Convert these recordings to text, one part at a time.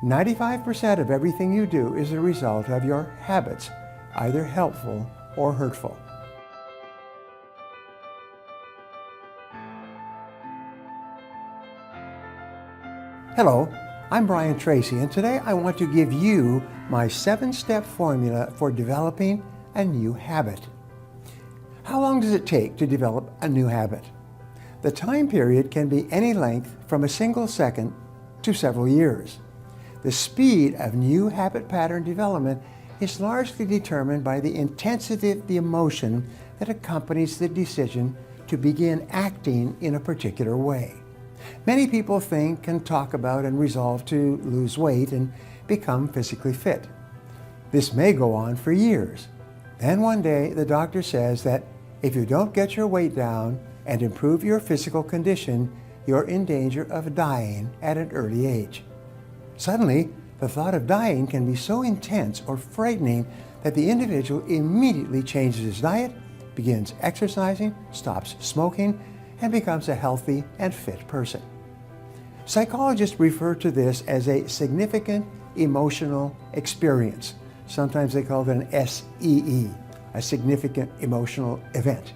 95% of everything you do is a result of your habits, either helpful or hurtful. Hello, I'm Tracy, and today I want to give you my 7-step formula for developing a new habit. How long does it take to develop a new habit? The time period can be any length from a single second to several years. The speed of new habit pattern development is largely determined by the intensity of the emotion that accompanies the decision to begin acting in a particular way. Many people think and talk about and resolve to lose weight and become physically fit. This may go on for years. Then one day the doctor says that if you don't get your weight down and improve your physical condition, you're in danger of dying at an early age. Suddenly, the thought of dying can be so intense or frightening that the individual immediately changes his diet, begins exercising, stops smoking, and becomes a healthy and fit person. Psychologists refer to this as a significant emotional experience. Sometimes they call it an SEE, a significant emotional event.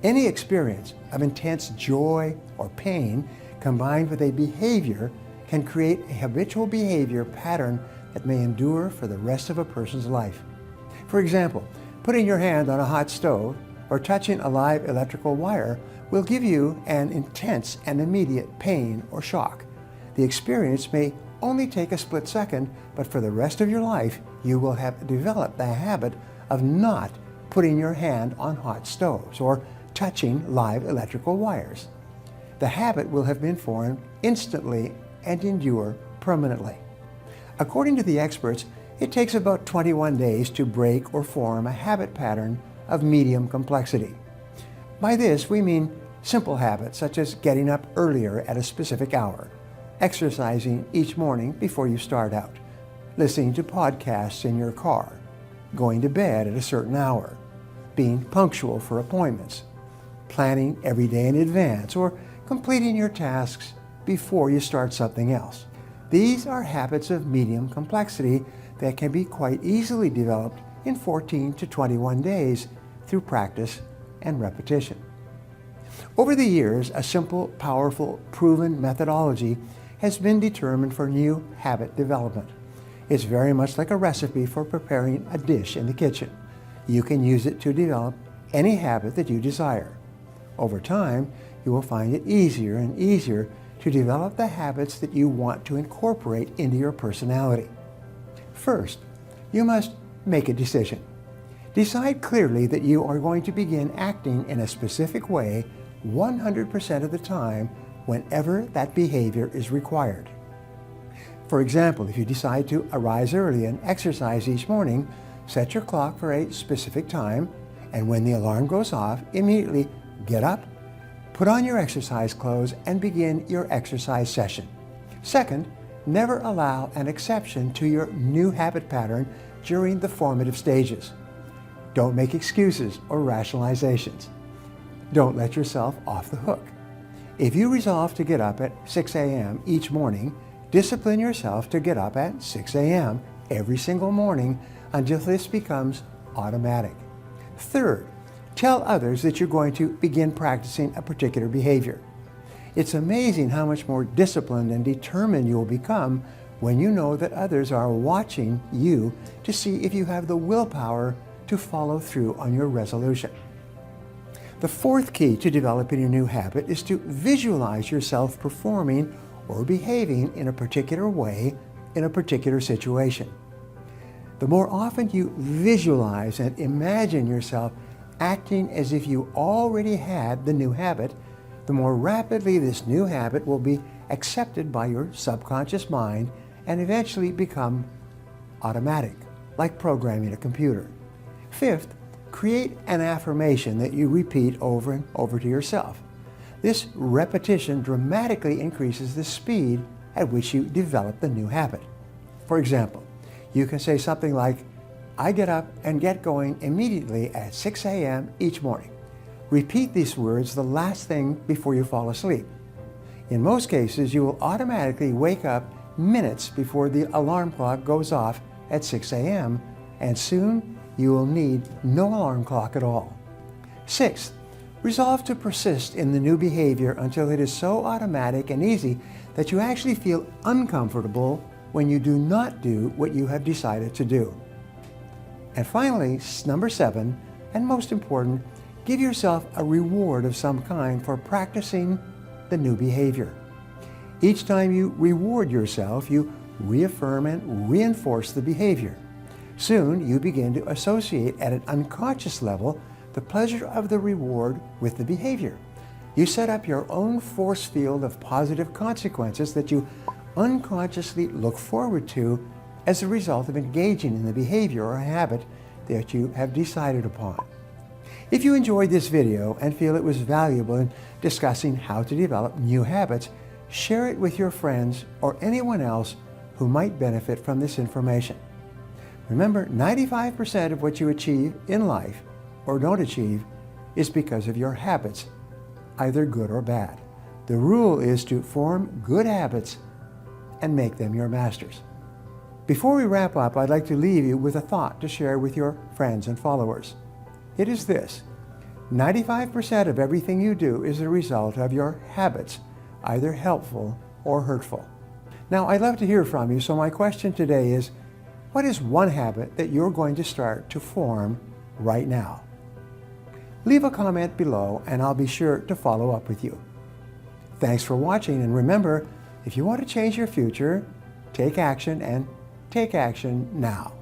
Any experience of intense joy or pain combined with a behavior can create a habitual behavior pattern that may endure for the rest of a person's life. For example, putting your hand on a hot stove or touching a live electrical wire will give you an intense and immediate pain or shock. The experience may only take a split second, but for the rest of your life, you will have developed the habit of not putting your hand on hot stoves or touching live electrical wires. The habit will have been formed instantly and endure permanently. According to the experts, it takes about 21 days to break or form a habit pattern of medium complexity. By this, we mean simple habits such as getting up earlier at a specific hour, exercising each morning before you start out, listening to podcasts in your car, going to bed at a certain hour, being punctual for appointments, planning every day in advance, or completing your tasks before you start something else. These are habits of medium complexity that can be quite easily developed in 14 to 21 days through practice and repetition. Over the years, a simple, powerful, proven methodology has been determined for new habit development. It's very much like a recipe for preparing a dish in the kitchen. You can use it to develop any habit that you desire. Over time, you will find it easier and easier to develop the habits that you want to incorporate into your personality. First, you must make a decision. Decide clearly that you are going to begin acting in a specific way 100% of the time whenever that behavior is required. For example, if you decide to arise early and exercise each morning, set your clock for a specific time, and when the alarm goes off, immediately get up, put on your exercise clothes, and begin your exercise session. Second, never allow an exception to your new habit pattern during the formative stages. Don't make excuses or rationalizations. Don't let yourself off the hook. If you resolve to get up at 6 a.m. each morning, discipline yourself to get up at 6 a.m. every single morning until this becomes automatic. Third, tell others that you're going to begin practicing a particular behavior. It's amazing how much more disciplined and determined you will become when you know that others are watching you to see if you have the willpower to follow through on your resolution. The fourth key to developing a new habit is to visualize yourself performing or behaving in a particular way in a particular situation. The more often you visualize and imagine yourself acting as if you already had the new habit, the more rapidly this new habit will be accepted by your subconscious mind and eventually become automatic, like programming a computer. Fifth, create an affirmation that you repeat over and over to yourself. This repetition dramatically increases the speed at which you develop the new habit. For example, you can say something like, I get up and get going immediately at 6 a.m. each morning. Repeat these words the last thing before you fall asleep. In most cases, you will automatically wake up minutes before the alarm clock goes off at 6 a.m., and soon you will need no alarm clock at all. Sixth, resolve to persist in the new behavior until it is so automatic and easy that you actually feel uncomfortable when you do not do what you have decided to do. And finally, number 7, and most important, give yourself a reward of some kind for practicing the new behavior. Each time you reward yourself, you reaffirm and reinforce the behavior. Soon, you begin to associate at an unconscious level the pleasure of the reward with the behavior. You set up your own force field of positive consequences that you unconsciously look forward to as a result of engaging in the behavior or habit that you have decided upon. If you enjoyed this video and feel it was valuable in discussing how to develop new habits, share it with your friends or anyone else who might benefit from this information. Remember, 95% of what you achieve in life or don't achieve is because of your habits, either good or bad. The rule is to form good habits and make them your masters. Before we wrap up, I'd like to leave you with a thought to share with your friends and followers. It is this: 95% of everything you do is a result of your habits, either helpful or hurtful. Now, I'd love to hear from you, so my question today is, what is one habit that you're going to start to form right now? Leave a comment below and I'll be sure to follow up with you. Thanks for watching, and remember, if you want to change your future, take action, and take action now.